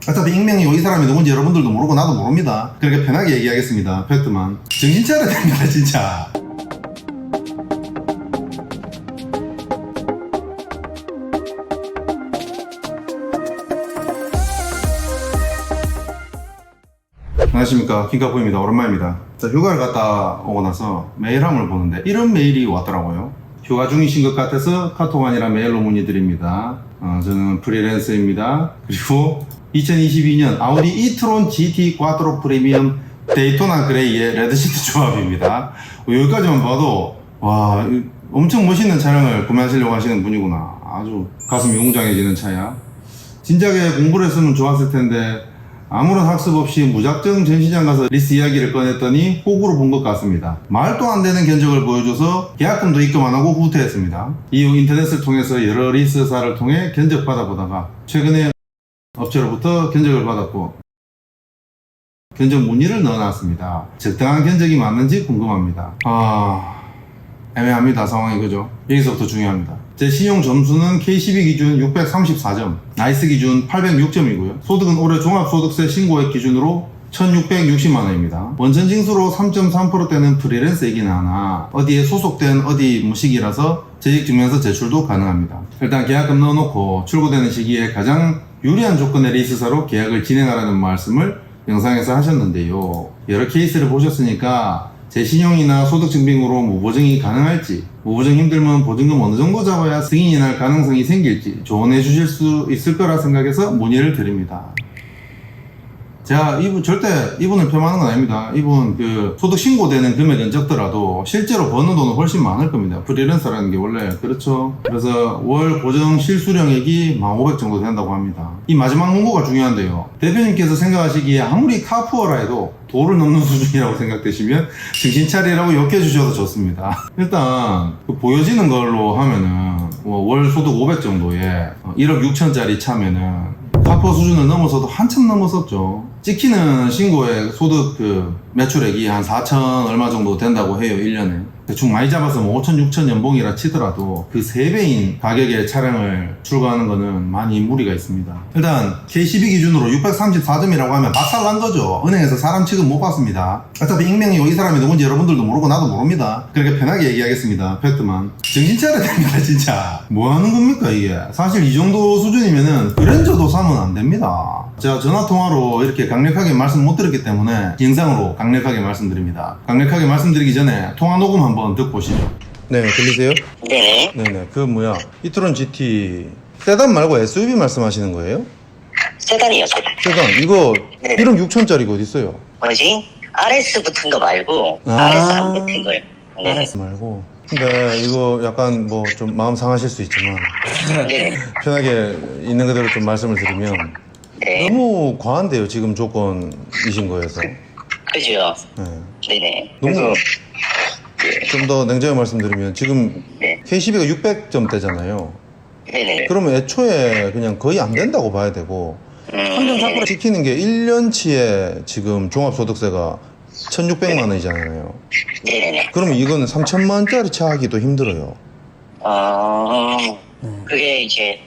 어차피 익명이고 이 사람이 누군지 여러분들도 모르고 나도 모릅니다. 그러니까 편하게 얘기하겠습니다. 팩트만. 정신 차려야 됩니다 진짜. 안녕하십니까, 김카포입니다. 오랜만입니다. 자, 휴가를 갔다 오고 나서 메일함을 보는데 이런 메일이 왔더라고요. 휴가 중이신 것 같아서 카톡 아니라 메일로 문의드립니다. 저는 프리랜서입니다. 그리고 2022년 아우디 이트론 GT 꽈트로 프리미엄 데이토나 그레이의 레드시트 조합입니다. 여기까지만 봐도 와, 엄청 멋있는 차량을 구매하시려고 하시는 분이구나. 아주 가슴이 웅장해지는 차야. 진작에 공부를 했으면 좋았을 텐데 아무런 학습 없이 무작정 전시장 가서 리스 이야기를 꺼냈더니 호구로 본 것 같습니다. 말도 안 되는 견적을 보여줘서 계약금도 입금 안 하고 후퇴했습니다. 이후 인터넷을 통해서 여러 리스사를 통해 견적 받아보다가 최근에 업체로부터 견적을 받았고 견적 문의를 넣어놨습니다. 적당한 견적이 맞는지 궁금합니다. 애매합니다. 상황이. 그죠? 여기서부터 중요합니다. 제 신용 점수는 K12 기준 634점, 나이스 기준 806점이고요. 소득은 올해 종합소득세 신고액 기준으로 1660만원입니다. 원천 징수로 3.3%대는 프리랜서이긴 하나 어디에 소속된 어디 무식이라서 재직증명서 제출도 가능합니다. 일단 계약금 넣어놓고 출고되는 시기에 가장 유리한 조건의 리스사로 계약을 진행하라는 말씀을 영상에서 하셨는데요. 여러 케이스를 보셨으니까 제 신용이나 소득 증빙으로 무보증이 가능할지, 무보증 힘들면 보증금 어느 정도 잡아야 승인이 날 가능성이 생길지 조언해 주실 수 있을 거라 생각해서 문의를 드립니다. 제가 절대 이분을 폄하하는 건 아닙니다. 이분 소득 신고되는 금액은 적더라도 실제로 버는 돈은 훨씬 많을 겁니다. 프리랜서라는 게 원래 그렇죠. 그래서 월 고정 실수령액이 1,500 정도 된다고 합니다. 이 마지막 문구가 중요한데요. 대표님께서 생각하시기에 아무리 카푸어라 해도 도를 넘는 수준이라고 생각되시면 정신 차리라고 욕해 주셔도 좋습니다. 일단 보여지는 걸로 하면은 월 소득 500 정도에 1억 6천짜리 차면은 카푸어 수준을 넘어서도 한참 넘었었죠. 찍히는 신고액 소득 매출액이 한 4천 얼마 정도 된다고 해요. 1년에. 대충 많이 잡아서 5천 6천 연봉이라 치더라도 그 3배인 가격의 차량을 출고하는 거는 많이 무리가 있습니다. 일단 K12 기준으로 634점이라고 하면 박살난 거죠. 은행에서 사람 취급 못 받습니다. 어차피 익명이고 이 사람이 누군지 여러분들도 모르고 나도 모릅니다. 그러니까 편하게 얘기하겠습니다. 팩트만. 정신 차려야 됩니다 진짜. 뭐 하는 겁니까 이게. 사실 이 정도 수준이면은 그랜저도 사면 안 됩니다. 제가 전화통화로 이렇게 강력하게 말씀 못 드렸기 때문에 영상으로 강력하게 말씀드립니다. 강력하게 말씀드리기 전에 통화 녹음 한번 듣고 보시죠. 네, 들리세요? 네네. 네네. 이트론 GT 세단 말고 SUV 말씀하시는 거예요? 세단이요, 세단. 세단 이거 네네. 1억 6천짜리 거 어딨어요? 뭐지? RS 붙은 거 말고, RS 안 붙은 거요. 네. RS 말고. 근데 이거 약간 뭐 좀 마음 상하실 수 있지만 네네. 편하게 있는 그대로 좀 말씀을 드리면 네. 너무 과한데요 지금 조건이신 거여서. 그죠? 네. 네네. 너무 그래서, 좀 더 냉정하게 말씀드리면 지금 네. K12가 600점대잖아요. 네네. 그러면 애초에 그냥 거의 안 된다고 봐야 되고 한정 네네. 지키는 게 1년치에 지금 종합소득세가 1,600만 원이잖아요. 네네네. 그러면 이거는 3천만 원짜리 차 하기도 힘들어요. 그게 이제,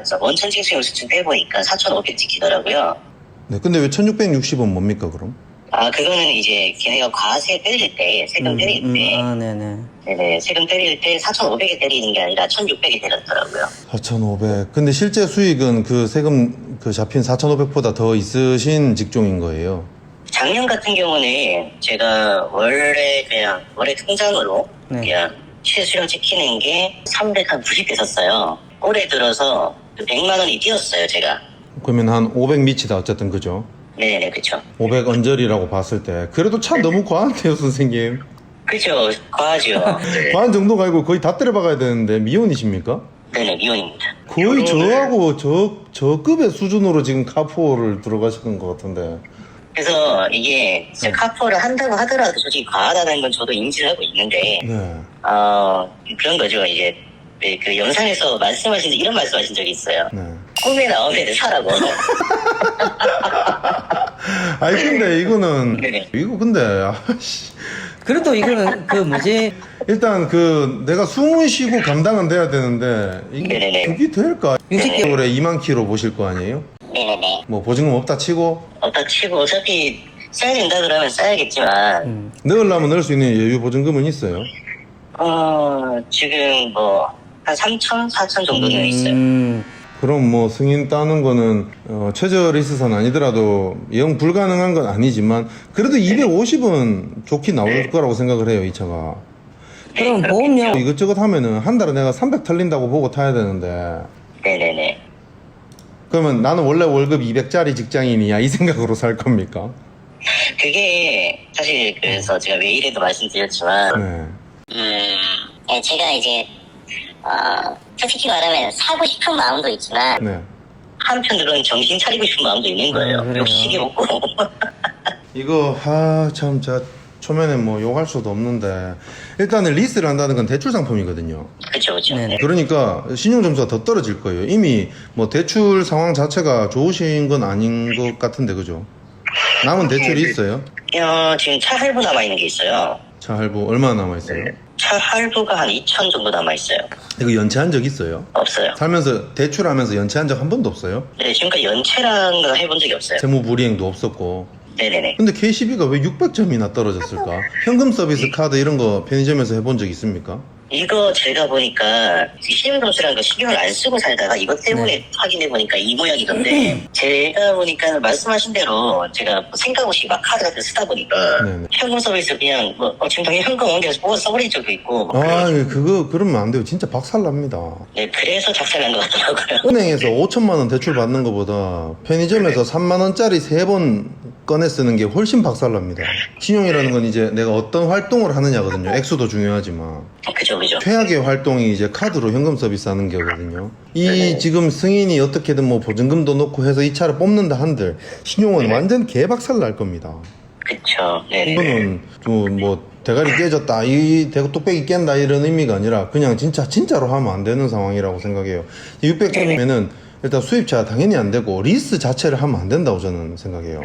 저 원천 징수용 수준 빼보니까 4,500 찍히더라고요. 네, 근데 왜 1,660원 뭡니까 그럼? 그거는 이제 걔네가 과세 때릴 때, 세금 때릴 때, 네네. 네네, 세금 때릴 때 4,500에 때리는 게 아니라 1,600에 때렸더라고요. 4,500. 근데 실제 수익은 그 세금 잡힌 4,500보다 더 있으신 직종인 거예요. 작년 같은 경우는 제가 원래 통장으로 네. 그냥 실수령 찍히는 게 390 됐었어요. 올해 들어서 100만 원이 뛰었어요, 제가. 그러면 한 500 미치다 어쨌든 그죠? 네네, 그쵸. 500 언저리라고 봤을 때 그래도 차 너무 과한데요 선생님. 그죠, 과하죠. 네. 과한 정도가 아니고 거의 다 때려박아야 되는데 미혼이십니까? 네네, 미혼입니다. 거의 결혼을- 저하고 저 급의 수준으로 지금 카푸어를 들어가시는 것 같은데. 그래서 이게 카푸어를 한다고 하더라도 솔직히 과하다는 건 저도 인지를 하고 있는데, 네. 그런 거죠. 이제 그 영상에서 이런 말씀하신 적이 있어요. 네. 꿈에 나오면 사라고. 아니 근데 이거는 네네. 이거 근데 아씨 그래도 이거는 그 뭐지? 일단 내가 숨을 쉬고 감당은 돼야 되는데 이게 네네네. 그게 될까? 60개월에 2만 킬로 보실 거 아니에요? 네네네. 뭐 보증금 없다 치고 어따 치고 어차피 써야 된다 그러면 써야겠지만 넣으려면 넣을 수 있는 여유 보증금은 있어요. 지금 뭐 한 3천, 4천 정도는 있어요. 그럼 뭐 승인 따는 거는 최저 리스트는 아니더라도 영 불가능한 건 아니지만 그래도 250은 좋게 나올 거라고 생각을 해요, 이 차가. 그럼 네, 보험료 그렇겠죠. 이것저것 하면은 한 달에 내가 300 털린다고 보고 타야 되는데 네네네. 그러면 나는 원래 월급 200짜리 직장인이야 이 생각으로 살 겁니까? 그게 사실 그래서 제가 왜 이래도 말씀드렸지만 네. 제가 이제 솔직히 말하면 사고 싶은 마음도 있지만 네. 한편으로는 정신 차리고 싶은 마음도 있는 거예요. 그래요. 욕심이 없고. 이거 참 제가 초면에 뭐 욕할 수도 없는데 일단은 리스를 한다는 건 대출 상품이거든요. 그쵸 그쵸. 네네. 그러니까 신용 점수가 더 떨어질 거예요. 이미 뭐 대출 상황 자체가 좋으신 건 아닌 것 같은데 그죠? 남은 대출이 있어요? 지금 차 할부 남아있는 게 있어요. 차 할부 얼마나 남아 있어요? 차 할부가 한 2천 정도 남아있어요. 이거 연체한 적 있어요? 없어요. 살면서 대출하면서 연체한 적 한 번도 없어요? 네, 지금까지 연체라는 건 해본 적이 없어요. 채무 불이행도 없었고. 네네네. 근데 KCB가 왜 600점이나 떨어졌을까? 현금 서비스 카드 이런 거 편의점에서 해본 적 있습니까? 이거 제가 보니까 신용점수라는 거 신경을 안 쓰고 살다가 이것 때문에 확인해보니까 이 모양이던데 제가 보니까 말씀하신 대로 제가 생각 없이 막 카드 같은 거 쓰다 보니까 네네. 현금 서비스 그냥 지금 당연히 현금 옮겨서 뽑아 써버린 적도 있고 뭐 그거 그러면 안 돼요. 진짜 박살납니다. 네, 그래서 작살난 것 같더라고요. 은행에서 5천만 원 대출 받는 것보다 편의점에서 3만 원짜리 3번 꺼내 쓰는 게 훨씬 박살납니다. 신용이라는 건 이제 내가 어떤 활동을 하느냐거든요. 액수도 중요하지만 그죠 그죠. 최악의 활동이 이제 카드로 현금 서비스 하는 거거든요. 이 지금 승인이 어떻게든 뭐 보증금도 넣고 해서 이 차를 뽑는다 한들 신용은 완전 개박살 날 겁니다. 그쵸. 네네. 이거는 좀 뭐 대가리 깨졌다, 이 대구 뚝배기 깬다 이런 의미가 아니라 그냥 진짜로 하면 안 되는 상황이라고 생각해요. 600점이면은 일단 수입차 당연히 안 되고 리스 자체를 하면 안 된다고 저는 생각해요.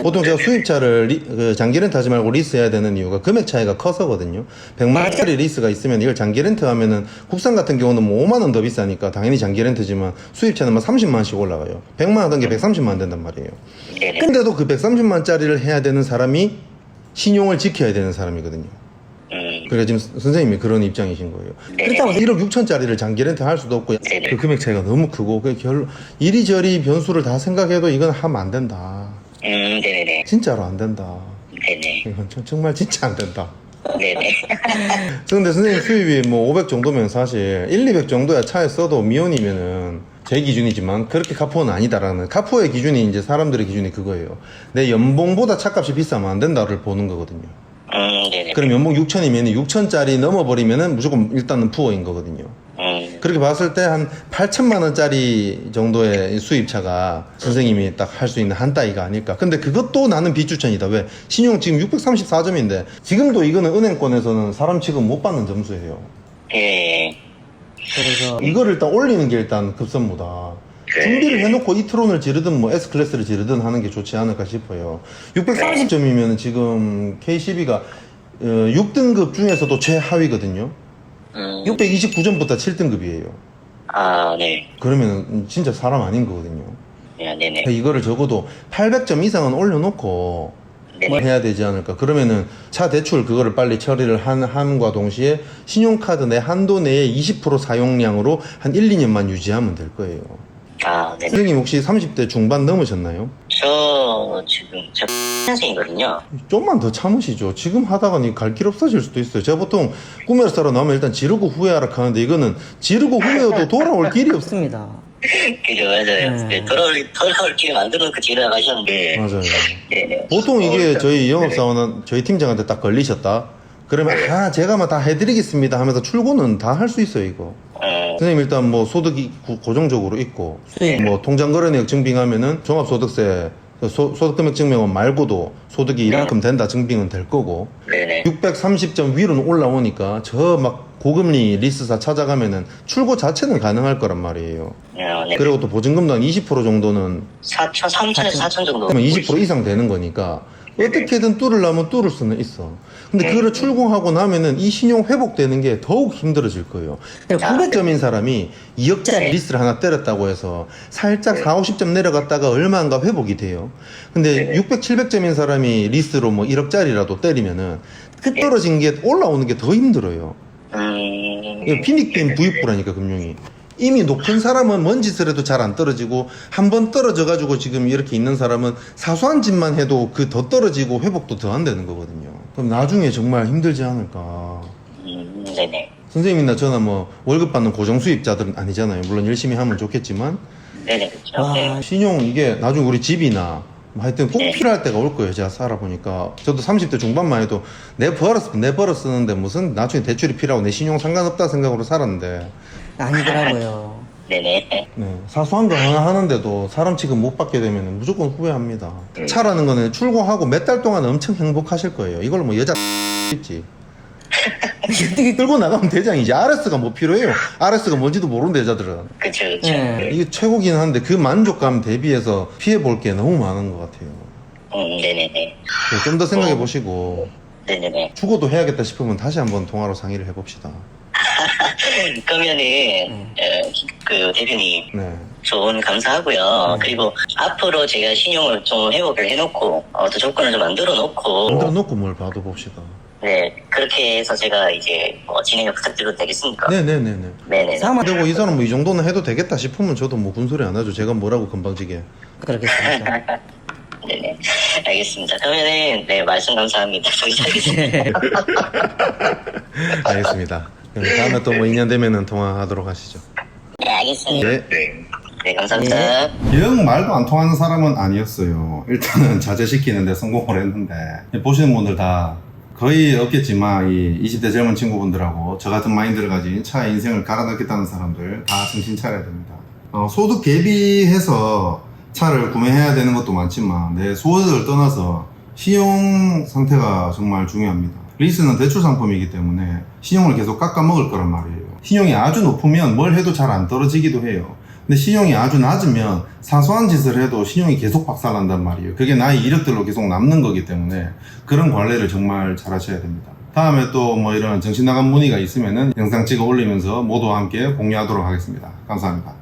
보통 제가 수입차를 장기 렌트 하지 말고 리스 해야 되는 이유가 금액 차이가 커서거든요. 100만 원짜리 리스가 있으면 이걸 장기 렌트 하면은 국산 같은 경우는 뭐 5만 원 더 비싸니까 당연히 장기 렌트지만 수입차는 뭐 30만 원씩 올라가요. 100만 원 하던 게 130만 원 된단 말이에요. 네네. 근데도 그 130만 원짜리를 해야 되는 사람이 신용을 지켜야 되는 사람이거든요. 그러니까 지금 선생님이 그런 입장이신 거예요. 그렇다고 1억 6천짜리를 장기 렌트 할 수도 없고 네네. 그 금액 차이가 너무 크고 그 이리저리 변수를 다 생각해도 이건 하면 안 된다. 네네네. 진짜로 안 된다. 네네. 이건 정말 진짜 안 된다. 네네. 근데 선생님 수입이 뭐 500 정도면 사실 1, 200 정도야 차에 써도 미혼이면은 제 기준이지만 그렇게 카포는 아니다라는 카포의 기준이 이제 사람들의 기준이 그거예요. 내 연봉보다 차값이 비싸면 안 된다를 보는 거거든요. 네네. 그럼 연봉 6천이면 6천짜리 넘어버리면은 무조건 일단은 푸어인 거거든요. 그렇게 봤을 때 한 8천만 원짜리 정도의 수입차가 선생님이 딱 할 수 있는 한 따위가 아닐까. 근데 그것도 나는 비추천이다. 왜? 신용 지금 634점인데 지금도 이거는 은행권에서는 사람 취급 못 받는 점수예요. 예. 그래서 이거를 일단 올리는 게 일단 급선무다. 준비를 해놓고 이트론을 지르든 뭐 S클래스를 지르든 하는 게 좋지 않을까 싶어요. 630점이면 지금 KCB가 6등급 중에서도 최하위거든요. 629점부터 7등급이에요. 네. 그러면 진짜 사람 아닌 거거든요. 네네. 이거를 적어도 800점 이상은 올려놓고 네네. 해야 되지 않을까. 그러면은 차 대출 그거를 빨리 처리를 함과 동시에 신용카드 내 한도 내에 20% 사용량으로 한 1, 2년만 유지하면 될 거예요. 네네. 선생님 혹시 30대 중반 넘으셨나요? 저 년생이거든요. 좀만 더 참으시죠. 지금 하다가 갈 길 없어질 수도 있어요. 제가 보통 꿈에서 살아나면 일단 지르고 후회하라 하는데 이거는 지르고 후회해도 돌아올 길이 없어요. 없습니다. 그죠, 맞아요. 네, 돌아올 길을 만들어 놓고 지나가셨는데. 맞아요. 네네. 보통 이게 저희 영업사원은 저희 팀장한테 딱 걸리셨다? 그러면 제가 다 해드리겠습니다 하면서 출고는 다 할 수 있어요 이거. 선생님 일단 뭐 소득이 고정적으로 있고 수익. 뭐 통장 거래내역 증빙하면은 종합소득세 소득금액 증명원 말고도 소득이 이만큼 된다 증빙은 될 거고 네네. 630점 위로는 올라오니까 저 막 고금리 리스사 찾아가면은 출고 자체는 가능할 거란 말이에요. 네. 그리고 또 보증금도 한 20% 정도는 3천에서 4천 정도. 그러면 20% 이상 되는 거니까 어떻게든 뚫으려면 뚫을 수는 있어. 근데 그거를 출공하고 나면은 이 신용 회복되는 게 더욱 힘들어질 거예요. 900점인 사람이 2억짜리 리스를 하나 때렸다고 해서 살짝 4, 50점 내려갔다가 얼마인가 회복이 돼요. 근데 600, 700점인 사람이 리스로 뭐 1억짜리라도 때리면은 그 떨어진 게 올라오는 게 더 힘들어요. 이게 피닉된 부익부라니까, 금융이. 이미 높은 사람은 뭔 짓을 해도 잘 안 떨어지고, 한 번 떨어져가지고 지금 이렇게 있는 사람은 사소한 짓만 해도 그 더 떨어지고 회복도 더 안 되는 거거든요. 그럼 나중에 정말 힘들지 않을까. 네네. 선생님이나 저나 뭐 월급 받는 고정수입자들은 아니잖아요. 물론 열심히 하면 좋겠지만, 네네, 그렇죠. 와, 네. 신용 이게 나중에 우리 집이나 뭐 하여튼 꼭 네. 필요할 때가 올 거예요. 제가 살아보니까. 저도 30대 중반만 해도 내 벌어 쓰는데 무슨 나중에 대출이 필요하고 내 신용 상관없다 생각으로 살았는데, 아니더라고요. 네네. 네, 사소한 거 하나 하는데도 사람 취급 못 받게 되면 무조건 후회합니다. 차라는 거는 출고하고 몇 달 동안 엄청 행복하실 거예요. 이걸 뭐 여자 있지. 끌고 나가면 대장이지. RS가 뭐 필요해요. RS가 뭔지도 모르는 여자들은. 그쵸, 그쵸. 네. 이게 최고긴 한데 그 만족감 대비해서 피해 볼 게 너무 많은 것 같아요. 네네네. 좀 더 생각해 보시고 네네네. 죽어도 해야겠다 싶으면 다시 한번 통화로 상의를 해봅시다. 그러면은, 그 대표님, 네. 조언 감사하고요. 네. 그리고 앞으로 제가 신용을 좀 회복을 해놓고, 또 조건을 좀 만들어 놓고, 만들어 놓고 뭘 봐도 봅시다. 네, 그렇게 해서 제가 이제 진행을 부탁드려도 되겠습니까? 네네네네. 네네. 상황 되고 이 사람 뭐 이 정도는 해도 되겠다 싶으면 저도 뭐 군소리 안 하죠. 제가 뭐라고 금방지게. 그렇겠습니다. 네네. 알겠습니다. 그러면은, 네, 말씀 감사합니다. 저기 하겠습니다. 알겠습니다. 그럼 다음에 또 뭐 2년 되면은 통화하도록 하시죠. 네, 알겠습니다. 네. 네, 감사합니다. 영 말도 안 통하는 사람은 아니었어요. 일단은 자제시키는데 성공을 했는데, 보시는 분들 다 거의 없겠지만 이 20대 젊은 친구분들하고 저 같은 마인드를 가진 차의 인생을 갈아넣겠다는 사람들 다 정신 차려야 됩니다. 소득 대비해서 차를 구매해야 되는 것도 많지만 내 소득을 떠나서 신용 상태가 정말 중요합니다. 리스는 대출 상품이기 때문에 신용을 계속 깎아먹을 거란 말이에요. 신용이 아주 높으면 뭘 해도 잘 안 떨어지기도 해요. 근데 신용이 아주 낮으면 사소한 짓을 해도 신용이 계속 박살난단 말이에요. 그게 나의 이력들로 계속 남는 거기 때문에 그런 관리를 정말 잘 하셔야 됩니다. 다음에 또 뭐 이런 정신 나간 문의가 있으면은 영상 찍어 올리면서 모두와 함께 공유하도록 하겠습니다. 감사합니다.